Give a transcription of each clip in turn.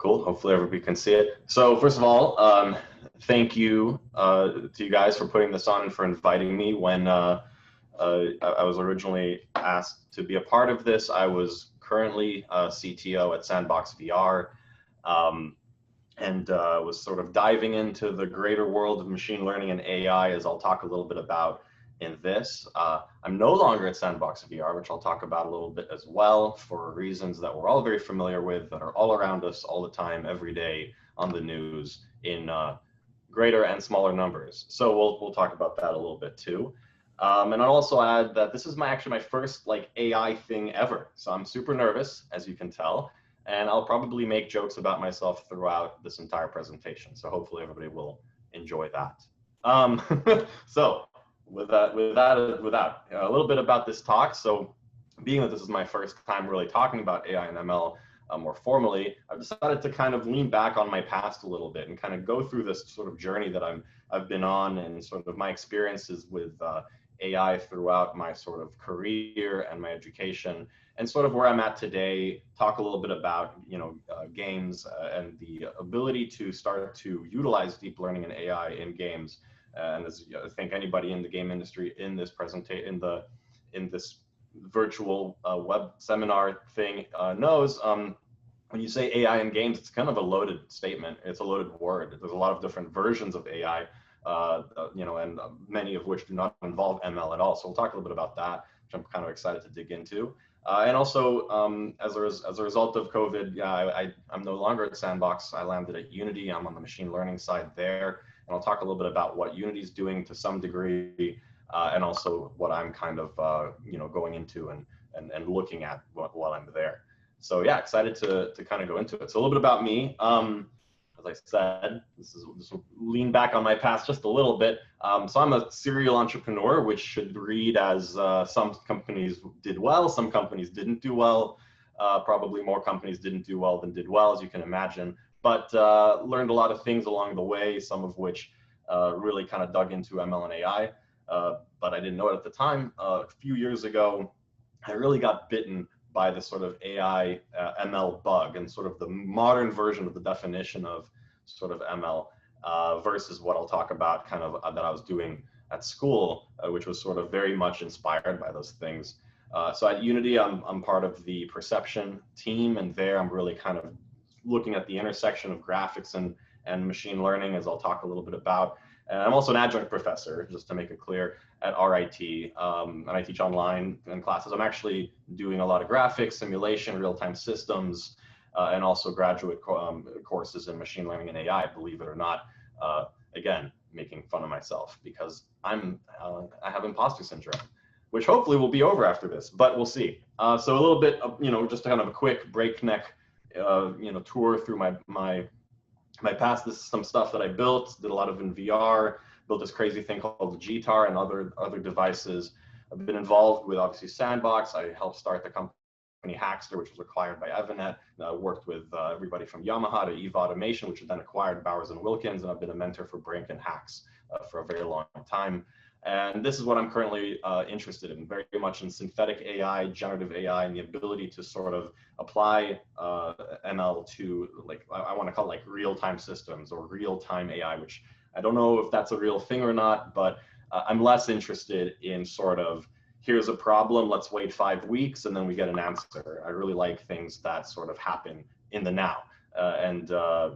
Cool. Hopefully everybody can see it. So first of all, thank you to you guys for putting this on and for inviting me. When I was originally asked to be a part of this, I was currently CTO at Sandbox VR, and was sort of diving into the greater world of machine learning and AI, as I'll talk a little bit about in this. I'm no longer at Sandbox VR, which I'll talk about a little bit as well, for reasons that we're all very familiar with, that are all around us all the time, every day on the news in greater and smaller numbers. So we'll talk about that a little bit too. And I'll also add that this is actually my first like AI thing ever. So I'm super nervous, as you can tell, and I'll probably make jokes about myself throughout this entire presentation. So hopefully everybody will enjoy that. So with that, a little bit about this talk. So being that this is my first time really talking about AI and ML more formally, I've decided to kind of lean back on my past a little bit and kind of go through this sort of journey that I've been on, and sort of my experiences with AI throughout my sort of career and my education, and sort of where I'm at today. Talk a little bit about games and the ability to start to utilize deep learning and AI in games. And as I think anybody in the game industry in this presentation, in this virtual web seminar thing knows, when you say AI in games, it's kind of a loaded statement. It's a loaded word. There's a lot of different versions of AI, and many of which do not involve ML at all. So we'll talk a little bit about that, which I'm kind of excited to dig into. And also, as a result of COVID, yeah, I'm no longer at Sandbox. I landed at Unity. I'm on the machine learning side there. And I'll talk a little bit about what Unity is doing to some degree, and also what I'm kind of going into and looking at while I'm there. So yeah, excited to kind of go into it. So a little bit about me. As I said, this will lean back on my past just a little bit. So I'm a serial entrepreneur, which should read as some companies did well, some companies didn't do well. Probably more companies didn't do well than did well, as you can imagine. But learned a lot of things along the way, some of which really kind of dug into ML and AI. But I didn't know it at the time. A few years ago, I really got bitten by this sort of AI ML bug, and sort of the modern version of the definition of sort of ML versus what I'll talk about kind of that I was doing at school, which was sort of very much inspired by those things. So at Unity, I'm part of the perception team, and there I'm really kind of looking at the intersection of graphics and machine learning, as I'll talk a little bit about. And I'm also an adjunct professor, just to make it clear, at RIT, and I teach online in classes. I'm actually doing a lot of graphics, simulation, real-time systems, and also graduate courses in machine learning and AI, believe it or not. Again, making fun of myself because I have imposter syndrome, which hopefully will be over after this, but we'll see. So a little bit of, just kind of a quick breakneck tour through my past. This is some stuff that I built, did a lot of in VR, built this crazy thing called the Gtar and other devices. I've been involved with, obviously, Sandbox. I helped start the company Hackster, which was acquired by Evanet. Worked with everybody from Yamaha to Eve Automation, which then acquired Bowers and Wilkins, and I've been a mentor for Brink and Hacks for a very long time. And this is what I'm currently interested in, very much in synthetic AI, generative AI, and the ability to sort of apply ML to, like, I want to call it like real-time systems or real-time AI, which I don't know if that's a real thing or not, but I'm less interested in sort of, here's a problem, let's wait 5 weeks, and then we get an answer. I really like things that sort of happen in the now. And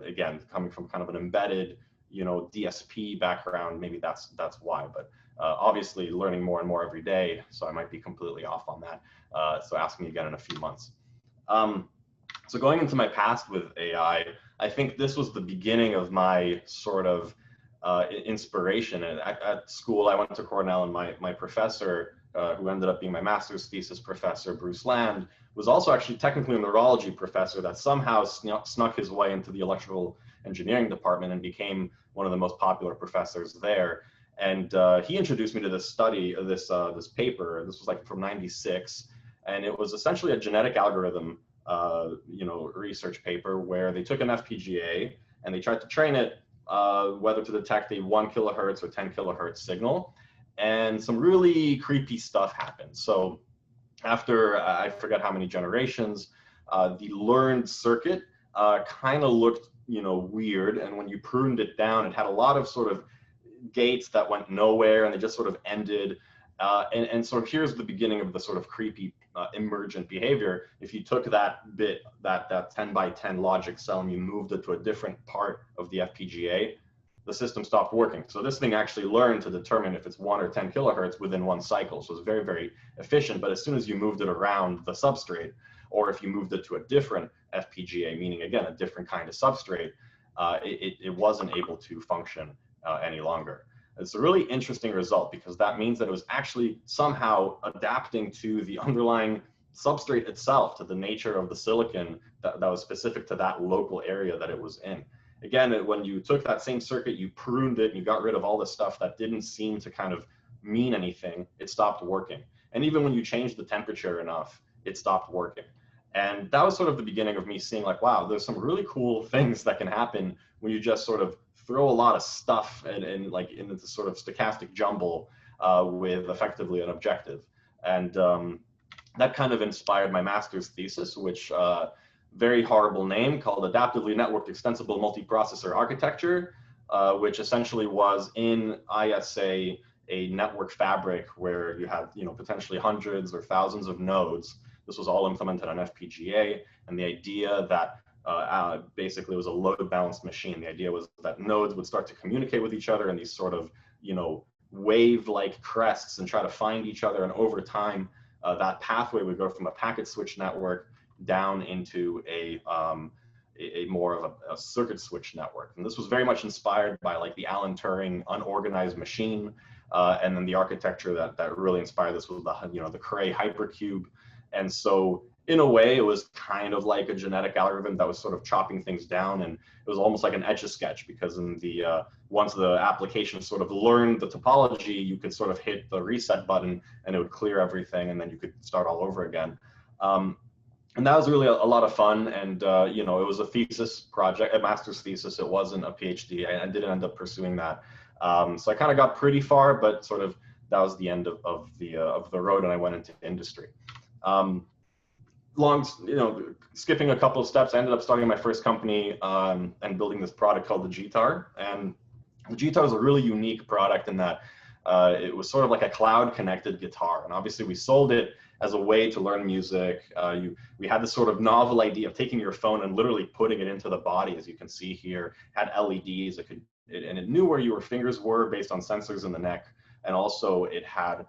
again, coming from kind of an embedded, DSP background, maybe that's why, but obviously learning more and more every day, so I might be completely off on that. So ask me again in a few months. So going into my past with AI, I think this was the beginning of my sort of inspiration. And at school, I went to Cornell, and my professor, who ended up being my master's thesis professor, Bruce Land, was also actually technically a neurology professor that somehow snuck his way into the electrical engineering department and became one of the most popular professors there. And he introduced me to this study, this paper. This was like from '96, and it was essentially a genetic algorithm, research paper where they took an FPGA and they tried to train it whether to detect a 1 kilohertz or 10 kilohertz signal, and some really creepy stuff happened. So after I forget how many generations, the learned circuit kind of looked, weird. And when you pruned it down, it had a lot of sort of gates that went nowhere, and they just sort of ended. And so here's the beginning of the sort of creepy emergent behavior. If you took that bit, that 10 by 10 logic cell, and you moved it to a different part of the FPGA, the system stopped working. So this thing actually learned to determine if it's 1 or 10 kilohertz within one cycle. So it's very, very efficient. But as soon as you moved it around the substrate, or if you moved it to a different FPGA, meaning again a different kind of substrate, it wasn't able to function any longer. It's a really interesting result, because that means that it was actually somehow adapting to the underlying substrate itself, to the nature of the silicon that was specific to that local area that it was in. Again, when you took that same circuit, you pruned it, and you got rid of all the stuff that didn't seem to kind of mean anything, it stopped working. And even when you changed the temperature enough, it stopped working. And that was sort of the beginning of me seeing like, wow, there's some really cool things that can happen when you just sort of throw a lot of stuff and like in this sort of stochastic jumble with effectively an objective. And that kind of inspired my master's thesis, which very horrible name, called Adaptively Networked Extensible Multiprocessor Architecture, which essentially was in ISA a network fabric where you had, potentially hundreds or thousands of nodes. This was all implemented on FPGA, and the idea that basically it was a load balanced machine. The idea was that nodes would start to communicate with each other in these sort of, wave-like crests and try to find each other. And over time, that pathway would go from a packet switch network down into a more of a circuit switch network. And this was very much inspired by like the Alan Turing unorganized machine, and then the architecture that really inspired this was the Cray hypercube. And so in a way, it was kind of like a genetic algorithm that was sort of chopping things down, and it was almost like an Etch-a-Sketch, because in the once the application sort of learned the topology, you could sort of hit the reset button and it would clear everything, and then you could start all over again. And that was really a lot of fun. And it was a thesis project, a master's thesis. It wasn't a PhD. I didn't end up pursuing that. So I kind of got pretty far, but sort of that was the end of the road, and I went into industry. Skipping a couple of steps, I ended up starting my first company and building this product called the Gtar. And the Gtar is a really unique product in that it was sort of like a cloud-connected guitar. And obviously, we sold it as a way to learn music. We had this sort of novel idea of taking your phone and literally putting it into the body, as you can see here. Had LEDs, and it knew where your fingers were based on sensors in the neck, and also it had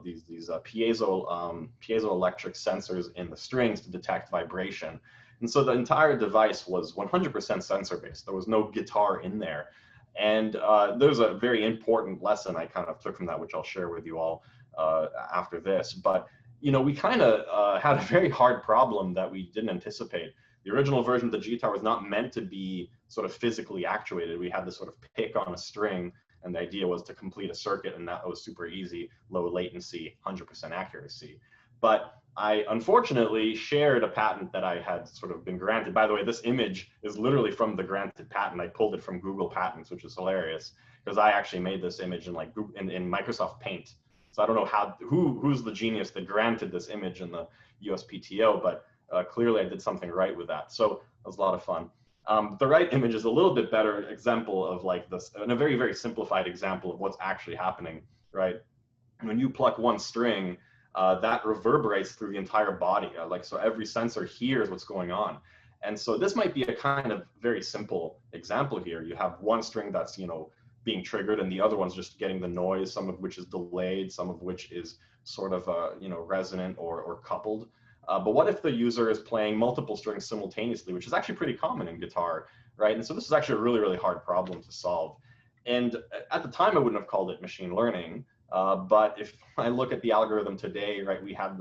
these piezoelectric sensors in the strings to detect vibration. And so the entire device was 100% sensor based. There was no guitar in there. And there's a very important lesson I kind of took from that, which I'll share with you all after this. But we kind of had a very hard problem that we didn't anticipate. The original version of the Gtar was not meant to be sort of physically actuated. We had this sort of pick on a string, and the idea was to complete a circuit, and that was super easy, low latency, 100% accuracy. But I unfortunately shared a patent that I had sort of been granted. By the way, this image is literally from the granted patent. I pulled it from Google Patents, which is hilarious, because I actually made this image in like in Microsoft Paint. So I don't know who's the genius that granted this image in the USPTO, but clearly I did something right with that. So it was a lot of fun. The right image is a little bit better example of like this, and a very, very simplified example of what's actually happening, right? When you pluck one string, that reverberates through the entire body. So every sensor hears what's going on. And so this might be a kind of very simple example here. You have one string that's, being triggered, and the other one's just getting the noise, some of which is delayed, some of which is sort of, resonant or coupled. But what if the user is playing multiple strings simultaneously, which is actually pretty common in guitar, right? And so this is actually a really, really hard problem to solve. And at the time, I wouldn't have called it machine learning. But if I look at the algorithm today, right, we had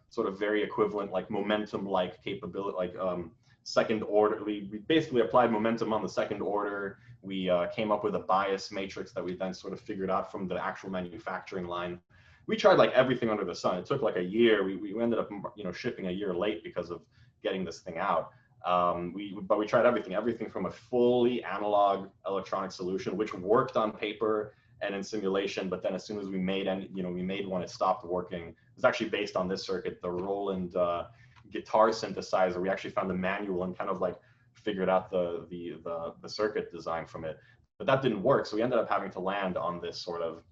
sort of very equivalent, like momentum-like capability, like second order. We basically applied momentum on the second order. We came up with a bias matrix that we then sort of figured out from the actual manufacturing line. We tried like everything under the sun. It took like a year. We ended up, shipping a year late because of getting this thing out. But we tried everything from a fully analog electronic solution, which worked on paper and in simulation. But then as soon as we made one, it stopped working. It was actually based on this circuit, the Roland guitar synthesizer. We actually found the manual and kind of like figured out the circuit design from it, but that didn't work. So we ended up having to land on this sort of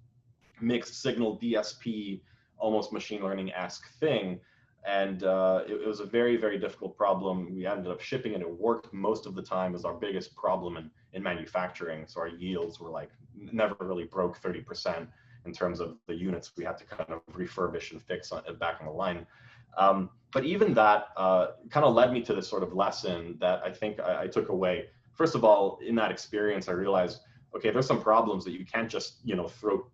mixed signal DSP, almost machine learning-esque thing. And it was a very, very difficult problem. We ended up shipping it. It worked most of the time. As our biggest problem in manufacturing. So our yields were like never really broke 30% in terms of the units we had to kind of refurbish and fix back on the line. But even that kind of led me to this sort of lesson that I think I took away. First of all, in that experience, I realized, okay, there's some problems that you can't just, you know, throw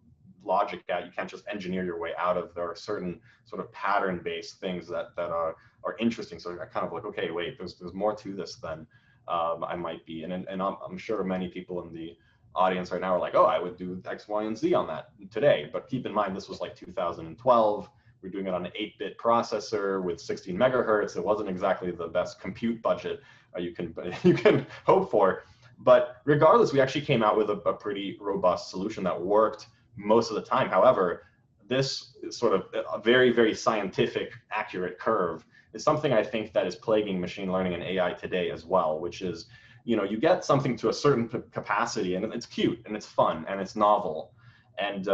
logic at. You can't just engineer your way out of. There are certain sort of pattern-based things that are interesting. So I kind of like, okay, wait, there's more to this than I might be. And I'm sure many people in the audience right now are like, oh, I would do X, Y, and Z on that today. But keep in mind, this was like 2012. We're doing it on an 8-bit processor with 16 megahertz. It wasn't exactly the best compute budget you can hope for. But regardless, we actually came out with a pretty robust solution that worked most of the time. However, this sort of a very, very scientific, accurate curve is something I think that is plaguing machine learning and AI today as well, which is, you know, you get something to a certain capacity and it's cute and it's fun and it's novel, and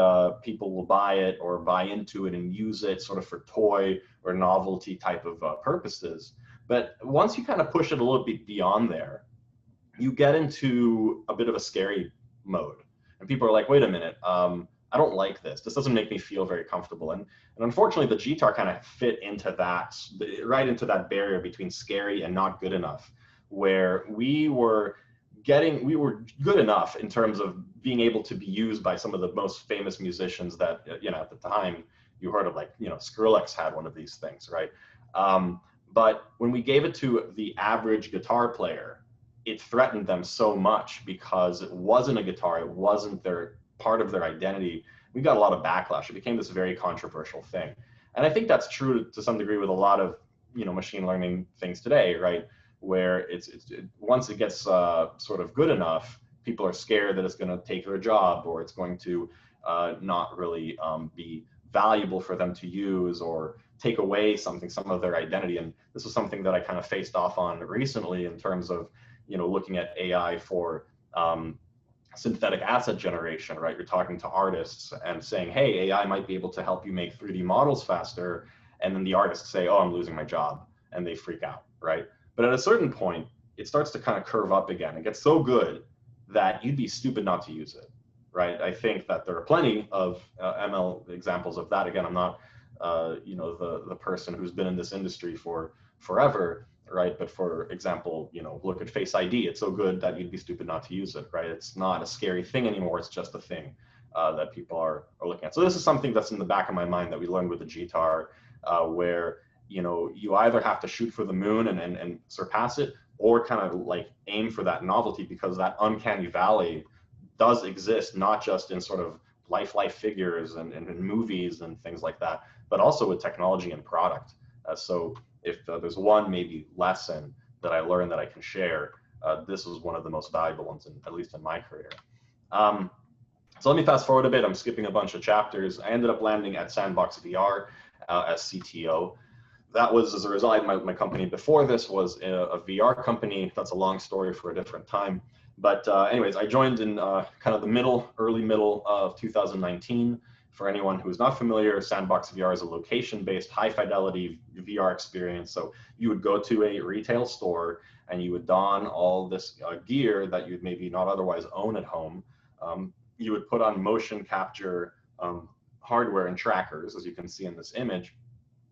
people will buy it or buy into it and use it sort of for toy or novelty type of purposes. But once you kind of push it a little bit beyond there, you get into a bit of a scary mode. And people are like, wait a minute, I don't like this. This doesn't make me feel very comfortable. And unfortunately, the Gtar kind of fit into that, right into that barrier between scary and not good enough, where we were good enough in terms of being able to be used by some of the most famous musicians that, you know, at the time you heard of, like, you know, Skrillex had one of these things, right? But when we gave it to the average guitar player, it threatened them so much because it wasn't a guitar, it wasn't their part of their identity. We got a lot of backlash. It became this very controversial thing. And I think that's true to some degree with a lot of, you know, machine learning things today, right? Where once it gets sort of good enough, people are scared that it's going to take their job, or it's going to not really be valuable for them to use, or take away some of their identity. And this was something that I kind of faced off on recently in terms of, you know, looking at AI for synthetic asset generation, right? You're talking to artists and saying, hey, AI might be able to help you make 3D models faster. And then the artists say, oh, I'm losing my job. And they freak out, right? But at a certain point, it starts to kind of curve up again. It gets so good that you'd be stupid not to use it, right? I think that there are plenty of ML examples of that. Again, I'm not, you know, the person who's been in this industry for forever, right? But for example, you know, look at Face ID. It's so good that you'd be stupid not to use it, right? It's not a scary thing anymore. It's just a thing that people are looking at. So this is something that's in the back of my mind that we learned with the Gtar, where, you know, you either have to shoot for the moon and surpass it, or kind of like aim for that novelty, because that uncanny valley does exist, not just in sort of life figures and movies and things like that, but also with technology and product. So if there's one maybe lesson that I learned that I can share, this was one of the most valuable ones, at least in my career. So let me fast forward a bit. I'm skipping a bunch of chapters. I ended up landing at Sandbox VR as CTO. That was as a result. My company before this was a VR company. That's a long story for a different time. But anyways, I joined in kind of the early middle of 2019. For anyone who is not familiar, Sandbox VR is a location-based, high-fidelity VR experience. So you would go to a retail store and you would don all this gear that you'd maybe not otherwise own at home. You would put on motion capture hardware and trackers, as you can see in this image.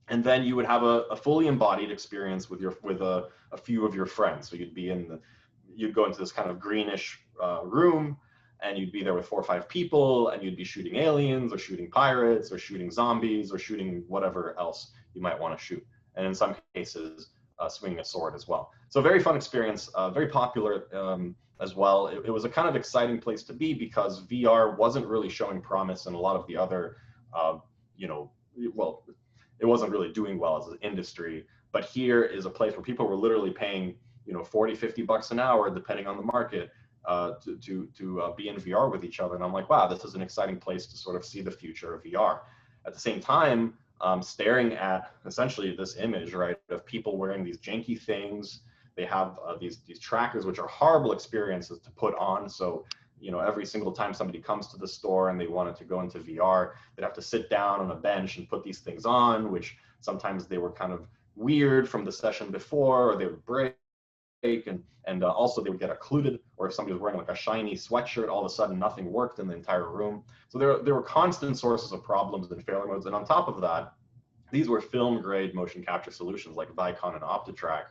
And then you would have a fully embodied experience with a few of your friends. So you'd go into this kind of greenish room, and you'd be there with 4 or 5 people, and you'd be shooting aliens or shooting pirates or shooting zombies or shooting whatever else you might want to shoot. And in some cases, swinging a sword as well. So a very fun experience, very popular as well. It was a kind of exciting place to be because VR wasn't really showing promise in a lot of the other, you know, well, it wasn't really doing well as an industry. But here is a place where people were literally paying, you know, 40, 50 bucks an hour, depending on the market, to be in VR with each other. And I'm like, wow, this is an exciting place to sort of see the future of VR. At the same time, staring at essentially this image, right, of people wearing these janky things. They have these trackers, which are horrible experiences to put on. So, every single time somebody comes to the store and they wanted to go into VR, they'd have to sit down on a bench and put these things on, which sometimes they were kind of weird from the session before, or they would break. And also they would get occluded, or if somebody was wearing like a shiny sweatshirt, all of a sudden nothing worked in the entire room. So there were constant sources of problems and failure modes. And on top of that, these were film grade motion capture solutions like Vicon and OptiTrack.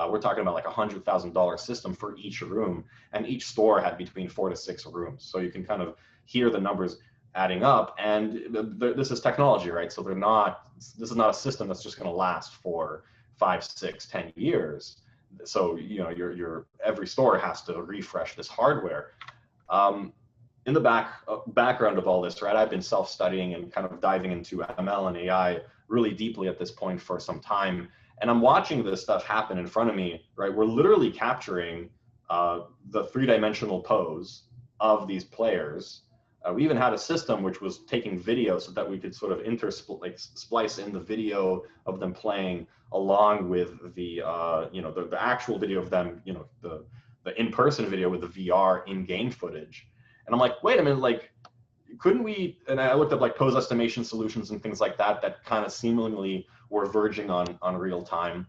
We're talking about like $100,000 system for each room, and each store had between 4 to 6 rooms. So you can kind of hear the numbers adding up. And this is technology, right? So this is not a system that's just going to last for 5, 6, 10 years. So your every store has to refresh this hardware. In the background of all this, right, I've been self-studying and kind of diving into ML and AI really deeply at this point for some time, and I'm watching this stuff happen in front of me. Right, we're literally capturing the 3-dimensional pose of these players. We even had a system which was taking video so that we could sort of splice in the video of them playing along with the the actual video of them, the in-person video with the VR in-game footage. And I'm like, wait a minute, like, couldn't we? And I looked up like pose estimation solutions and things like that kind of seemingly were verging on real time.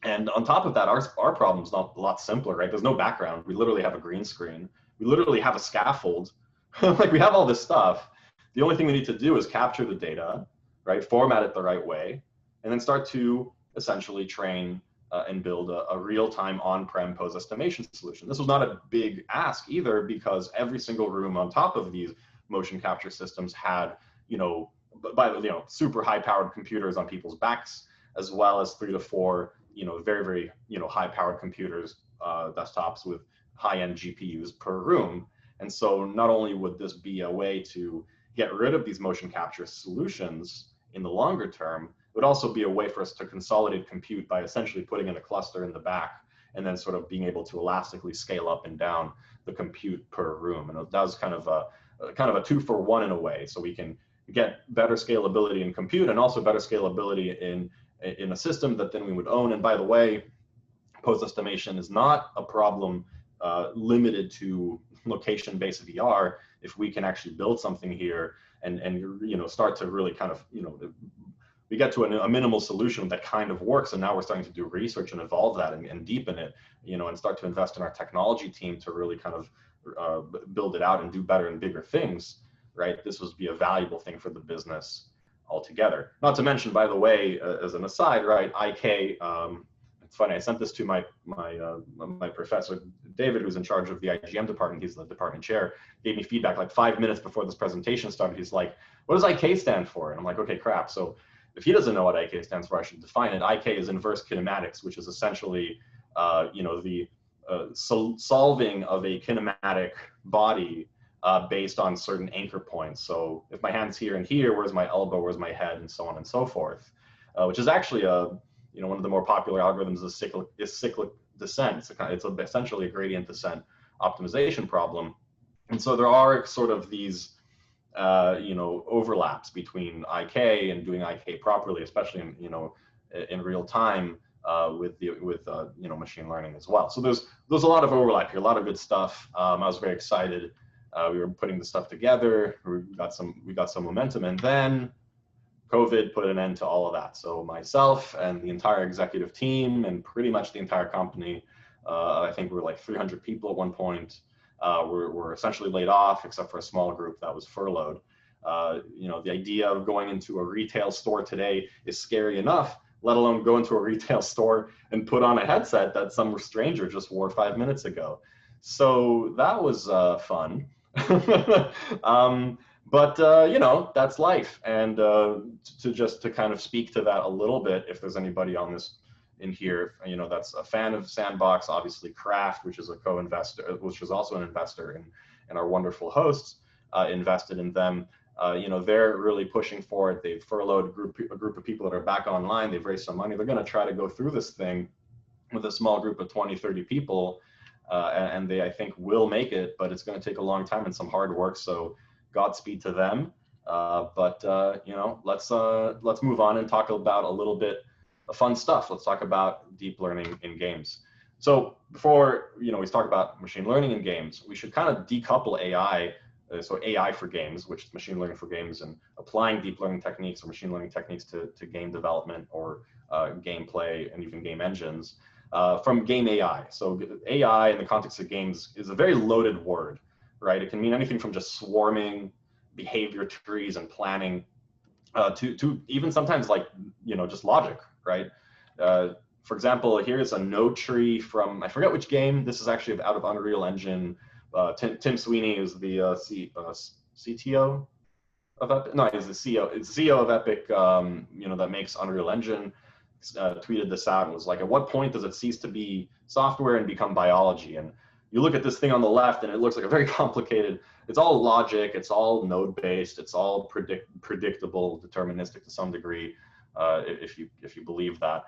And on top of that, our problem's not a lot simpler, right? There's no background. We literally have a green screen. We literally have a scaffold. Like, we have all this stuff. The only thing we need to do is capture the data, right? Format it the right way, and then start to essentially train and build a real-time on-prem pose estimation solution. This was not a big ask either, because every single room on top of these motion capture systems had, super high-powered computers on people's backs, as well as 3 to 4, very, very, high-powered computers, desktops with high-end GPUs per room. And so not only would this be a way to get rid of these motion capture solutions in the longer term, it would also be a way for us to consolidate compute by essentially putting in a cluster in the back and then sort of being able to elastically scale up and down the compute per room. And that was kind of a 2-for-1 in a way. So we can get better scalability in compute and also better scalability in a system that then we would own. And by the way, pose estimation is not a problem limited to location-based VR. If we can actually build something here and start to really kind of, we get to a minimal solution that kind of works, and now we're starting to do research and evolve that and deepen it, and start to invest in our technology team to really kind of build it out and do better and bigger things, right? This would be a valuable thing for the business altogether. Not to mention, by the way, as an aside, right, IK, it's funny, I sent this to my professor, David, who's in charge of the IGM department. He's the department chair, gave me feedback like 5 minutes before this presentation started. He's like, what does IK stand for? And I'm like, okay, crap. So if he doesn't know what IK stands for, I should define it. IK is inverse kinematics, which is essentially, the solving of a kinematic body based on certain anchor points. So if my hand's here and here, where's my elbow, where's my head, and so on and so forth, which is actually one of the more popular algorithms is cyclic descent. It's essentially a gradient descent optimization problem. And so there are sort of these overlaps between IK and doing IK properly, especially in real time with machine learning as well. So there's a lot of overlap here, a lot of good stuff. I was very excited. We were putting the stuff together. We got some momentum, and then COVID put an end to all of that. So myself and the entire executive team and pretty much the entire company, I think we were like 300 people at one point, were essentially laid off, except for a small group that was furloughed. The idea of going into a retail store today is scary enough, let alone go into a retail store and put on a headset that some stranger just wore 5 minutes ago. So that was fun. But that's life. And to kind of speak to that a little bit, if there's anybody on this in here, that's a fan of Sandbox, obviously Kraft, which is a co-investor, which is also an investor in our wonderful hosts, invested in them. They're really pushing for it. They've furloughed a group of people that are back online. They've raised some money. They're going to try to go through this thing with a small group of 20, 30 people. And they, I think, will make it, but it's going to take a long time and some hard work. So Godspeed to them. Let's move on and talk about a little bit of fun stuff. Let's talk about deep learning in games. So before we talk about machine learning in games, we should kind of decouple AI. So AI for games, which is machine learning for games, and applying deep learning techniques or machine learning techniques to game development or gameplay and even game engines from game AI. So AI in the context of games is a very loaded word, right? It can mean anything from just swarming behavior trees and planning to even sometimes like just logic, right? For example, here's a node tree from, I forget which game. This is actually out of Unreal Engine. Tim Sweeney is the CTO of Epic. No, he's the CEO. It's CEO of Epic. That makes Unreal Engine. Tweeted this out and was like, "At what point does it cease to be software and become biology?" And you look at this thing on the left, and it looks like a very complicated. It's all logic. It's all node based. It's all predictable, deterministic to some degree, if you believe that.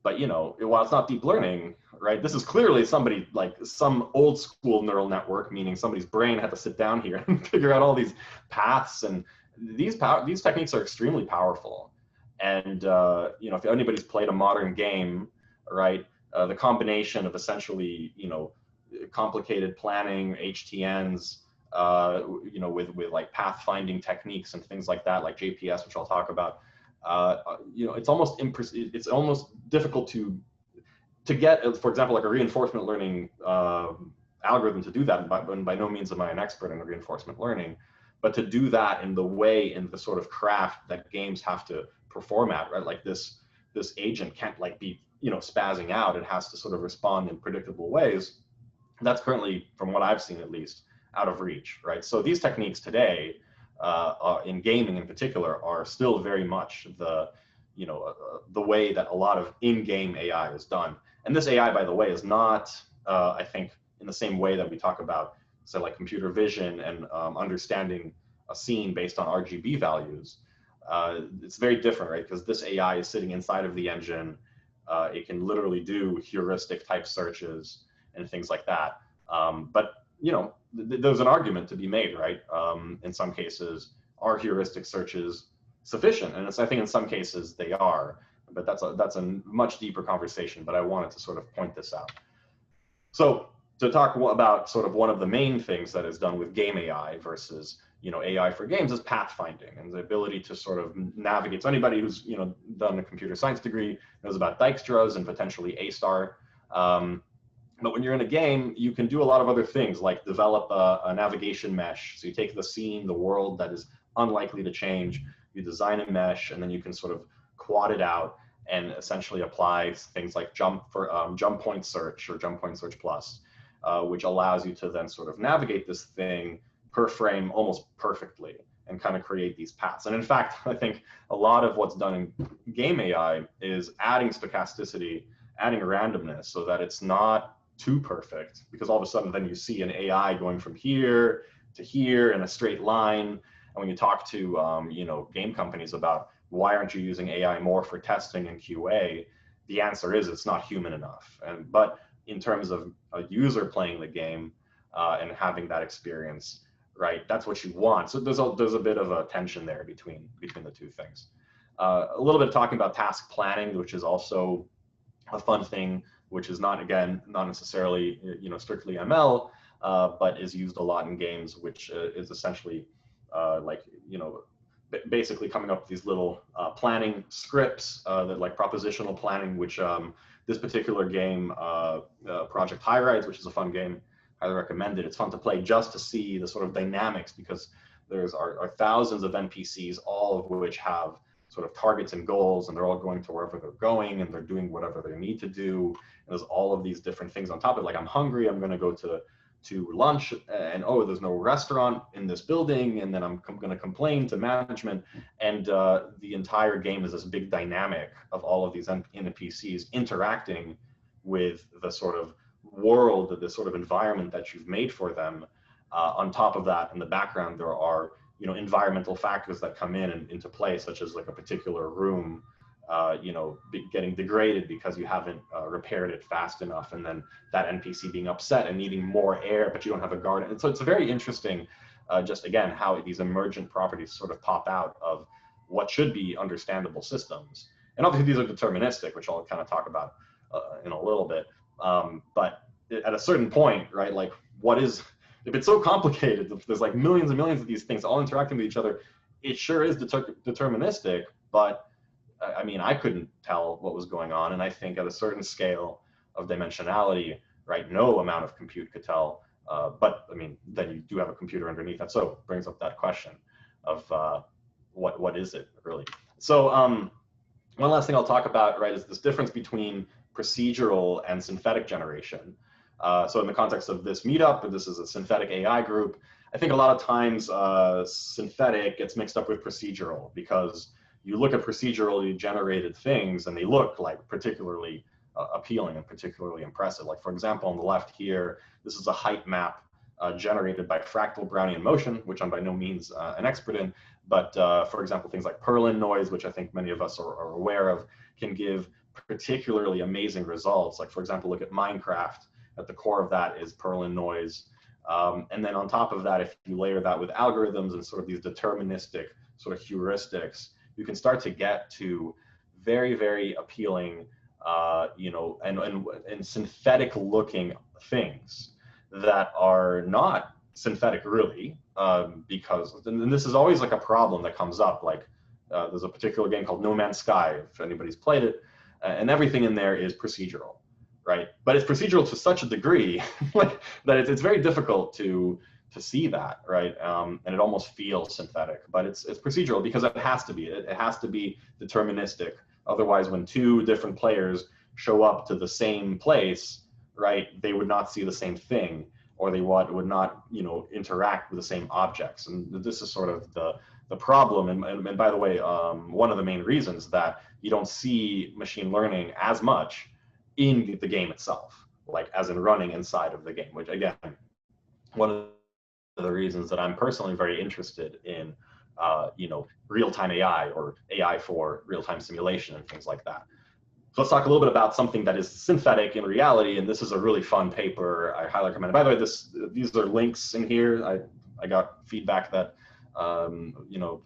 But while it's not deep learning, right? This is clearly somebody, like some old school neural network, meaning somebody's brain had to sit down here and figure out all these paths. And these techniques are extremely powerful. And if anybody's played a modern game, right, the combination of essentially complicated planning, HTNs, with like pathfinding techniques and things like that, like JPS, which I'll talk about. It's almost difficult to get, for example, like a reinforcement learning algorithm to do that. And by no means am I an expert in reinforcement learning, but to do that in the sort of craft that games have to perform at, right? Like this agent can't like be spazzing out. It has to sort of respond in predictable ways. That's currently, from what I've seen at least, out of reach, right? So these techniques today, in gaming in particular, are still very much the way that a lot of in-game AI is done. And this AI, by the way, is not, I think, in the same way that we talk about, say, like computer vision and understanding a scene based on RGB values. It's very different, right? Because this AI is sitting inside of the engine. It can literally do heuristic type searches and things like that. But there's an argument to be made, right? In some cases, are heuristic searches sufficient? And I think in some cases they are, but that's a much deeper conversation. But I wanted to sort of point this out. So to talk about sort of one of the main things that is done with game AI versus AI for games is pathfinding and the ability to sort of navigate. So anybody who's done a computer science degree knows about Dijkstra's and potentially A-star. But when you're in a game, you can do a lot of other things like develop a navigation mesh. So you take the scene, the world that is unlikely to change, you design a mesh, and then you can sort of quad it out and essentially apply things like jump point search or jump point search plus, which allows you to then sort of navigate this thing per frame almost perfectly and kind of create these paths. And in fact, I think a lot of what's done in game AI is adding stochasticity, adding randomness so that it's not too perfect, because all of a sudden then you see an AI going from here to here in a straight line. And when you talk to game companies about why aren't you using AI more for testing and QA, the answer is it's not human enough. But in terms of a user playing the game and having that experience, right, that's what you want. So there's a bit of a tension there between the two things. A little bit talking about task planning, which is also a fun thing, which is not necessarily strictly ML, but is used a lot in games, which is essentially basically coming up with these little planning scripts that like propositional planning, which this particular game, Project High Rise, which is a fun game, highly recommend it. It's fun to play just to see the sort of dynamics, because there's are thousands of NPCs, all of which have sort of targets and goals, and they're all going to wherever they're going, and they're doing whatever they need to do. And there's all of these different things on top of it. Like, I'm hungry, I'm going to go to lunch, and oh, there's no restaurant in this building, and then I'm going to complain to management. And the entire game is this big dynamic of all of these NPCs interacting with the sort of world, the sort of environment that you've made for them. On top of that, in the background, there are environmental factors that come into play, such as like a particular room getting degraded because you haven't repaired it fast enough, and then that NPC being upset and needing more air, but you don't have a garden. And so it's a very interesting just again, how these emergent properties sort of pop out of what should be understandable systems. And obviously these are deterministic, which I'll kind of talk about in a little bit. But at a certain point, right, like what is, if it's so complicated, if there's like millions and millions of these things all interacting with each other, it sure is deterministic, but I mean, I couldn't tell what was going on. And I think at a certain scale of dimensionality, right, no amount of compute could tell. But I mean, then you do have a computer underneath that. So it brings up that question of what is it really? So one last thing I'll talk about, right, is this difference between procedural and synthetic generation. So in the context of this meetup, this is a synthetic AI group, I think a lot of times synthetic gets mixed up with procedural, because you look at procedurally generated things and they look like particularly appealing and particularly impressive. Like for example, on the left here, this is a height map generated by fractal Brownian motion, which I'm by no means an expert in, but for example, things like Perlin noise, which I think many of us are aware of, can give particularly amazing results. Like for example, look at Minecraft. At the core of that is Perlin noise. And then on top of that, if you layer that with algorithms and sort of these deterministic sort of heuristics, you can start to get to very, very appealing, you know, and synthetic looking things that are not synthetic really, because, and this is always like a problem that comes up. Like there's a particular game called No Man's Sky, if anybody's played it, and everything in there is procedural, right? But it's procedural to such a degree like, that it's very difficult to see that, right? And it almost feels synthetic, but it's procedural because it has to be. It has to be deterministic. Otherwise, when two different players show up to the same place, right, they would not see the same thing, or they would not, you know, interact with the same objects. And this is sort of the problem. And by the way, one of the main reasons that you don't see machine learning as much in the game itself, like as in running inside of the game, which again, one of the reasons that I'm personally very interested in, you know, real-time AI or AI for real-time simulation and things like that. So let's talk a little bit about something that is synthetic in reality, and this is a really fun paper. I highly recommend it. By the way, these are links in here. I got feedback that, you know,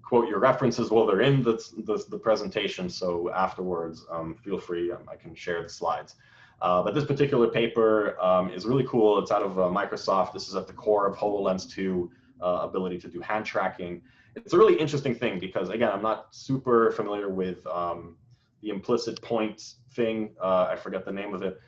quote your references while they're in the presentation. So afterwards, feel free, I can share the slides. But this particular paper is really cool. It's out of Microsoft. This is at the core of HoloLens 2 ability to do hand tracking. It's a really interesting thing because, again, I'm not super familiar with the implicit point thing. I forget the name of it.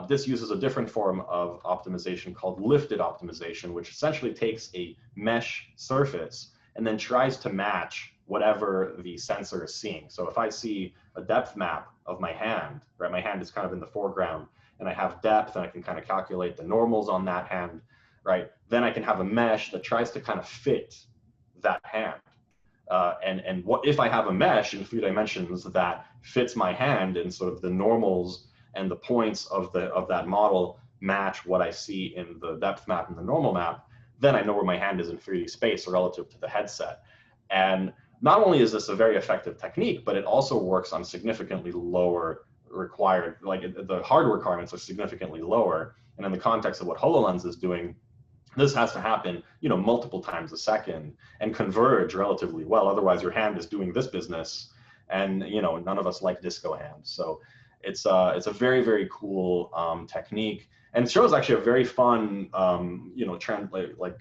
This uses a different form of optimization called lifted optimization, which essentially takes a mesh surface and then tries to match whatever the sensor is seeing. So if I see a depth map of my hand, right, my hand is kind of in the foreground, and I have depth, and I can kind of calculate the normals on that hand, right, then I can have a mesh that tries to kind of fit that hand. And what if I have a mesh in 3 dimensions that fits my hand, and sort of the normals and the points of that model match what I see in the depth map and the normal map, then I know where my hand is in 3D space relative to the headset. And not only is this a very effective technique, but it also works on significantly lower required, like the hardware requirements are significantly lower. And in the context of what HoloLens is doing, this has to happen, you know, multiple times a second and converge relatively well. Otherwise, your hand is doing this business, and you know, none of us like disco hands. So it's a very, very cool technique, and it shows actually a very fun, you know, trend, like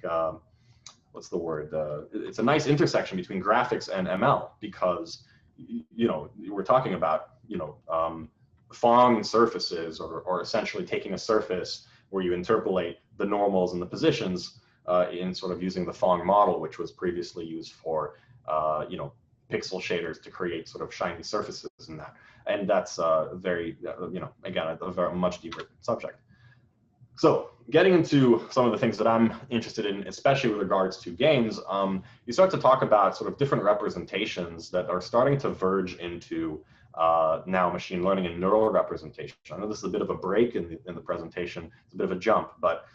what's the word? It's a nice intersection between graphics and ML, because you know, we're talking about, you know, Phong surfaces, or essentially taking a surface where you interpolate the normals and the positions in sort of using the Phong model, which was previously used for, you know, pixel shaders to create sort of shiny surfaces and that. And that's very, you know, again, a very much deeper subject. So getting into some of the things that I'm interested in, especially with regards to games, you start to talk about sort of different representations that are starting to verge into now machine learning and neural representation. I know this is a bit of a break in the presentation. It's a bit of a jump, but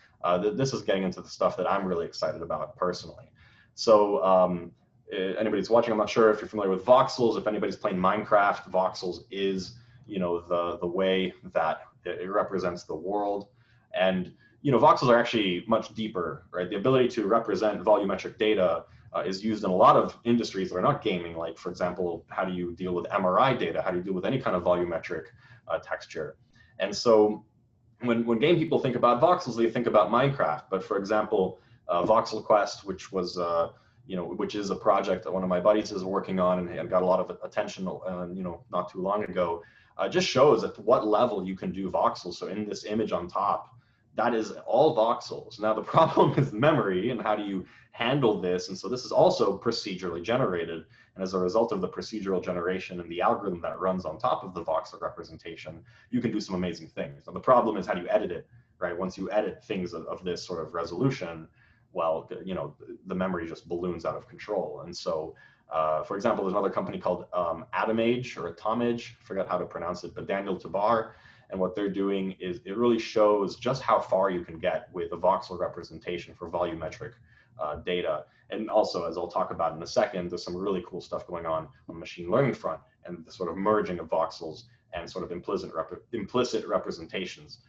this is getting into the stuff that I'm really excited about personally. So anybody's watching, I'm not sure if you're familiar with voxels. If anybody's playing Minecraft, voxels is, you know, the way that it represents the world. And voxels are actually much deeper, right? The ability to represent volumetric data is used in a lot of industries that are not gaming, like, for example, how do you deal with MRI data? How do you deal with any kind of volumetric texture? And so when game people think about voxels, they think about Minecraft. But for example, Voxel Quest, which was which is a project that one of my buddies is working on and got a lot of attention, not too long ago, just shows at what level you can do voxels. So in this image on top, that is all voxels. Now the problem is memory and how do you handle this? And so this is also procedurally generated. And as a result of the procedural generation and the algorithm that runs on top of the voxel representation, you can do some amazing things. Now the problem is how do you edit it, right? Once you edit things of this sort of resolution, well, the memory just balloons out of control. And so, for example, there's another company called Atomage or Atomage, I forgot how to pronounce it, but Daniel Tabar. And what they're doing is it really shows just how far you can get with a voxel representation for volumetric data. And also, as I'll talk about in a second, there's some really cool stuff going on the machine learning front and the sort of merging of voxels and sort of implicit representations.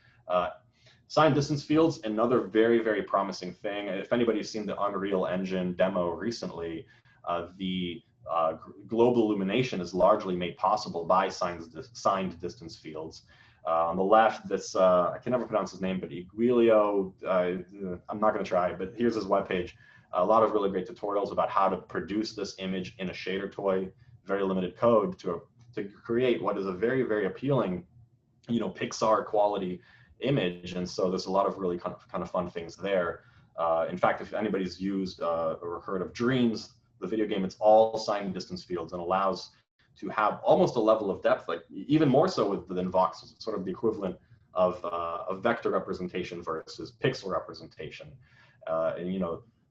Signed distance fields, another very, very promising thing. If anybody's seen the Unreal Engine demo recently, the global illumination is largely made possible by signed distance fields. On the left, this, I can never pronounce his name, but Iguilio, I'm not going to try, but here's his webpage. A lot of really great tutorials about how to produce this image in a shader toy, very limited code to create what is a very, very appealing, Pixar quality image. And so there's a lot of really kind of fun things there. In fact, if anybody's used or heard of Dreams, the video game, it's all signed distance fields and allows to have almost a level of depth, like even more so than voxels. It's sort of the equivalent of vector representation versus pixel representation. And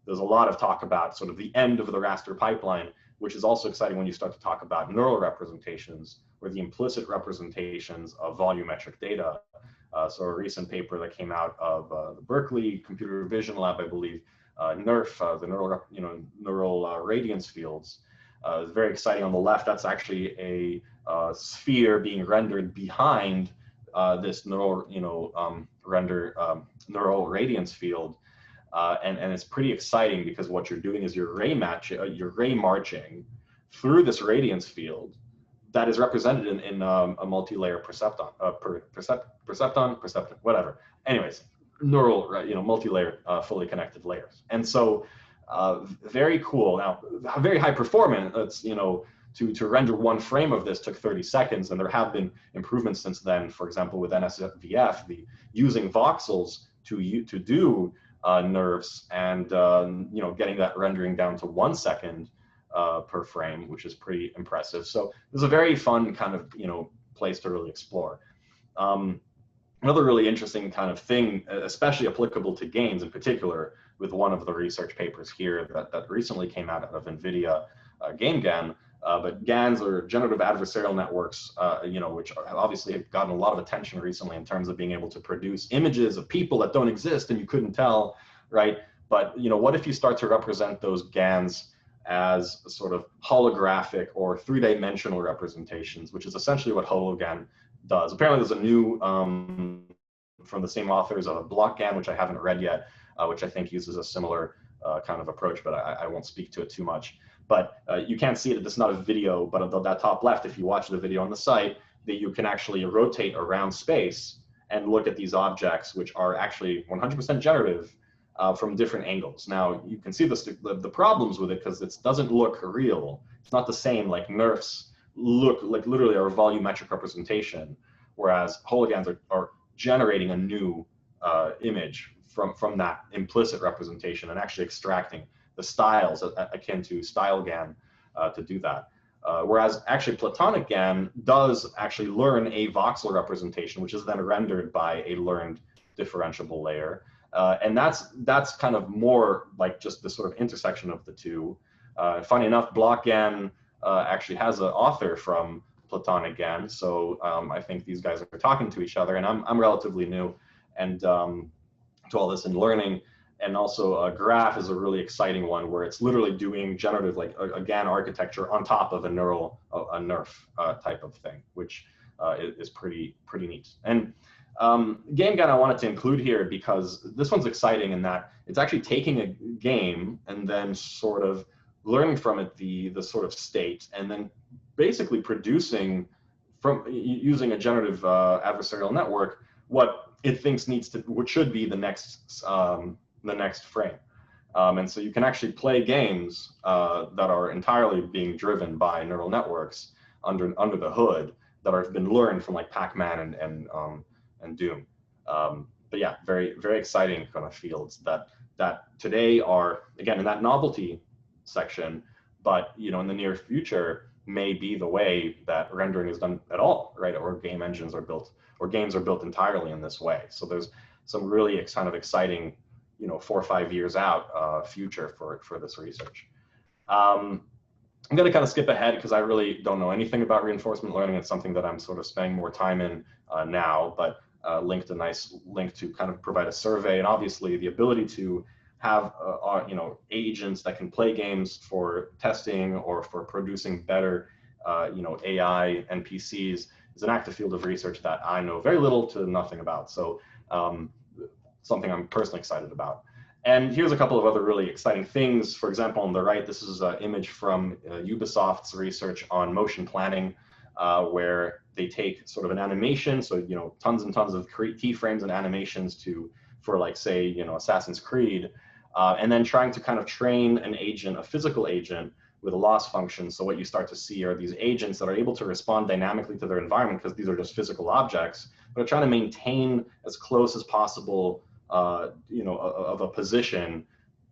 there's a lot of talk about sort of the end of the raster pipeline, which is also exciting when you start to talk about neural representations or the implicit representations of volumetric data. So a recent paper that came out of the Berkeley Computer Vision Lab, I believe, NERF, the neural radiance fields, is very exciting. On the left, that's actually a sphere being rendered behind this neural, neural radiance field, and it's pretty exciting because what you're doing is you're ray marching through this radiance field that is represented in a multi-layer perceptron, whatever. Anyways, neural, multi-layer, fully connected layers. And so, very cool. Now, very high performance. It's, to render one frame of this took 30 seconds, and there have been improvements since then. For example, with NSVF, using voxels to do nerves and getting that rendering down to 1 second per frame, which is pretty impressive. So it's a very fun kind of place to really explore. Another really interesting kind of thing, especially applicable to games in particular, with one of the research papers here that recently came out of NVIDIA GameGAN. But GANs are generative adversarial networks, which obviously have gotten a lot of attention recently in terms of being able to produce images of people that don't exist and you couldn't tell, right? But what if you start to represent those GANs as sort of holographic or three-dimensional representations, which is essentially what HoloGAN does. Apparently there's a new, from the same authors, of a BlockGAN, which I haven't read yet, which I think uses a similar kind of approach, but I won't speak to it too much. But you can't see it, it's not a video, but on that top left, if you watch the video on the site, that you can actually rotate around space and look at these objects, which are actually 100% generative from different angles. Now, you can see the problems with it because it doesn't look real. It's not the same, like NERFs look like literally a volumetric representation, whereas hologans are generating a new image from that implicit representation and actually extracting the styles akin to StyleGAN to do that. Whereas actually Platonic GAN does actually learn a voxel representation, which is then rendered by a learned differentiable layer. And that's kind of more like just the sort of intersection of the two. Funny enough, BlockGAN actually has an author from Platonic GAN, so I think these guys are talking to each other, and I'm relatively new and to all this in learning. And also Graph is a really exciting one where it's literally doing generative, like a GAN architecture on top of a NERF type of thing, which is pretty neat. And Game gun I wanted to include here because this one's exciting in that it's actually taking a game and then sort of learning from it the sort of state, and then basically producing from using a generative adversarial network what it thinks what should be the next frame. And so you can actually play games that are entirely being driven by neural networks under the hood that have been learned from like Pac-Man and Doom. But yeah, very, very exciting kind of fields that today are, again, in that novelty section, but in the near future may be the way that rendering is done at all, right? Or game engines are built, or games are built entirely in this way. So there's some really kind of exciting, 4 or 5 years out future for this research. I'm going to kind of skip ahead because I really don't know anything about reinforcement learning. It's something that I'm sort of spending more time in now, but linked a nice link to kind of provide a survey, and obviously the ability to have agents that can play games for testing or for producing better AI NPCs is an active field of research that I know very little to nothing about. So something I'm personally excited about. And here's a couple of other really exciting things. For example, on the right, this is an image from Ubisoft's research on motion planning, where they take sort of an animation, so tons and tons of keyframes and animations for like say Assassin's Creed, and then trying to kind of train an agent, a physical agent, with a loss function. So what you start to see are these agents that are able to respond dynamically to their environment because these are just physical objects, but are trying to maintain as close as possible, of a position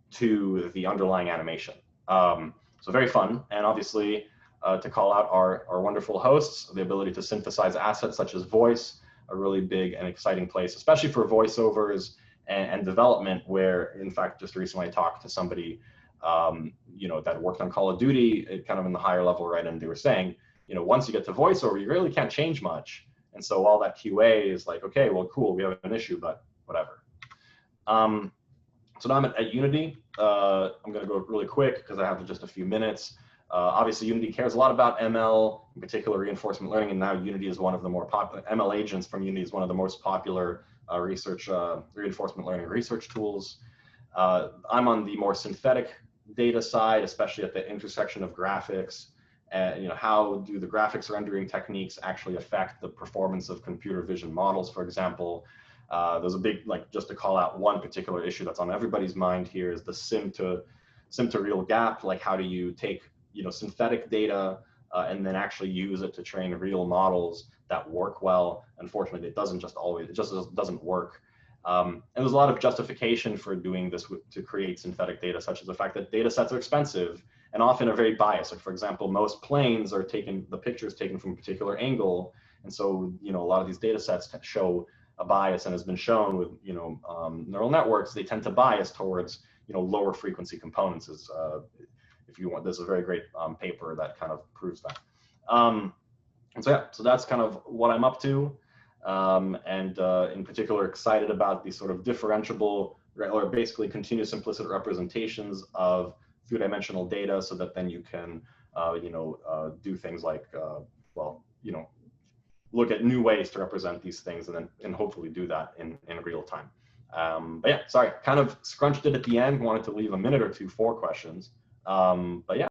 to the underlying animation. So very fun, and obviously to call out our wonderful hosts, the ability to synthesize assets such as voice, a really big and exciting place, especially for voiceovers and development, where in fact just recently I talked to somebody that worked on Call of Duty, kind of in the higher level, right? And they were saying, once you get to voiceover, you really can't change much. And so all that QA is like, okay, well, cool, we have an issue, but whatever. So now I'm at Unity. I'm going to go really quick because I have just a few minutes. Obviously, Unity cares a lot about ML, in particular reinforcement learning, and now Unity is one of the more popular, ML agents from Unity is one of the most popular reinforcement learning research tools. I'm on the more synthetic data side, especially at the intersection of graphics. How do the graphics rendering techniques actually affect the performance of computer vision models, for example? There's a big, just to call out one particular issue that's on everybody's mind here is the sim to real gap. Like, how do you take synthetic data and then actually use it to train real models that work well? Unfortunately, it just doesn't work. And there's a lot of justification for doing this to create synthetic data, such as the fact that data sets are expensive and often are very biased. Like, for example, most planes are the pictures taken from a particular angle. And so, a lot of these data sets show a bias, and has been shown with, neural networks, they tend to bias towards, lower frequency components. If you want, there's a very great paper that kind of proves that. And so yeah, so that's kind of what I'm up to. And in particular, excited about these sort of differentiable, or basically continuous implicit representations of 3-dimensional data, so that then you can, do things like, look at new ways to represent these things, and hopefully do that in real time. But yeah, sorry, kind of scrunched it at the end. Wanted to leave a minute or two for questions. But yeah.